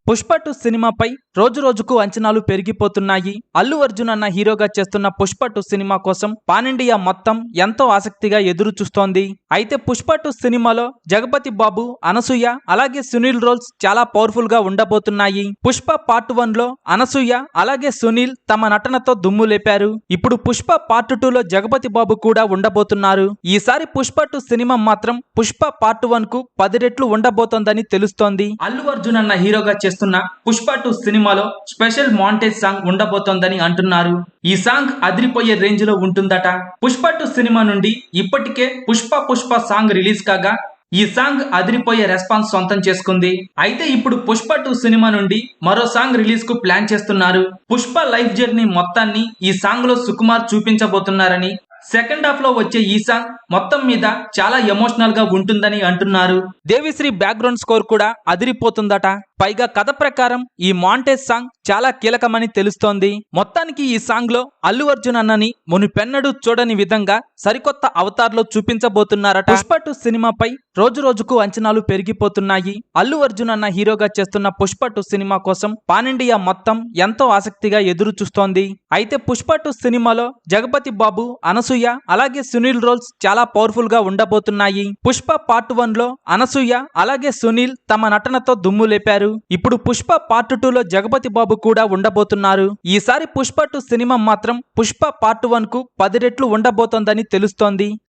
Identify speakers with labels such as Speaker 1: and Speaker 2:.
Speaker 1: పుష్ప 2 సినిమాపై రోజు రోజుకు అంచనాలు పెరిగిపోతున్నాయి. అల్లు అర్జున్ అన్న హీరోగా చేస్తున్న పుష్ప 2 సినిమా కోసం పాన్ ఇండియా మొత్తం ఎంతో ఆసక్తిగా ఎదురు చూస్తోంది. అయితే పుష్ప 2 సినిమాలో జగపతి బాబు, అనసూయ అలాగే సునీల్ రోల్స్ చాలా పవర్ఫుల్ గా ఉండబోతున్నాయి. పుష్ప పార్ట్ 1 లో అనసూయ అలాగే సునీల్ తమ నటనతో దుమ్ము లేపారు. ఇప్పుడు పుష్ప పార్ట్ 2 లో జగపతి బాబు కూడా ఉండబోతున్నారు. ఈసారి పుష్ప 2 సినిమా మాత్రం పుష్ప పార్ట్ 1 కు 10 రెట్లు ఉండబోతోందని తెలుస్తోంది. అల్లు అర్జున్ అన్న హీరోగా చేస్తున్న పుష్ప 2 సినిమాలో స్పెషల్ మాంటేజ్ సాంగ్ ఉండబోతోందని అంటున్నారు. ఈ సాంగ్ అదిరిపోయే రేంజ్ లో ఉంటుందట. పుష్ప 2 సినిమా నుండి ఇప్పటికే పుష్ప సాంగ్ రిలీజ్ కాగా ఈ సాంగ్ అదిరిపోయే రెస్పాన్స్ సొంతం చేసుకుంది. అయితే ఇప్పుడు పుష్ప 2 సినిమా నుండి మరో సాంగ్ రిలీజ్ కు ప్లాన్ చేస్తున్నారు. పుష్ప లైఫ్ జర్నీ మొత్తాన్ని ఈ సాంగ్ లో సుకుమార్ చూపించబోతున్నారని, సెకండ్ హాఫ్ లో వచ్చే ఈ సాంగ్ మొత్తం మీద చాలా ఎమోషనల్ గా ఉంటుందని అంటున్నారు. దేవిశ్రీ బ్యాక్గ్రౌండ్ స్కోర్ కూడా అదిరిపోతుందట. పైగా కథ ప్రకారం ఈ మాంటేజ్ సాంగ్ చాలా కీలకమని తెలుస్తోంది. మొత్తానికి ఈ సాంగ్ లో అల్లు అర్జున్ అన్నని మునుపెన్నడూ చూడని విధంగా సరికొత్త అవతార్లో చూపించబోతున్నారట. పుష్ప 2 సినిమాపై రోజు రోజుకు అంచనాలు పెరిగిపోతున్నాయి. అల్లు అర్జున్ అన్న హీరోగా చేస్తున్న పుష్ప 2 సినిమా కోసం పాన్ ఇండియా మొత్తం ఎంతో ఆసక్తిగా ఎదురు చూస్తోంది. అయితే పుష్ప 2 సినిమాలో జగపతి బాబు, అనసూయ అలాగే సునీల్ రోల్స్ చాలా పవర్ఫుల్ గా ఉండబోతున్నాయి. పుష్ప పార్ట్ 1 లో అనసూయ అలాగే సునీల్ తమ నటనతో దుమ్ము లేపారు. ఇప్పుడు పుష్ప పార్ట్ 2 లో జగపతి బాబు కూడా ఉండబోతున్నారు. ఈసారి పుష్ప 2 సినిమా మాత్రం పుష్ప పార్ట్ 1 కు 10 రెట్లు ఉండబోతోందని తెలుస్తోంది.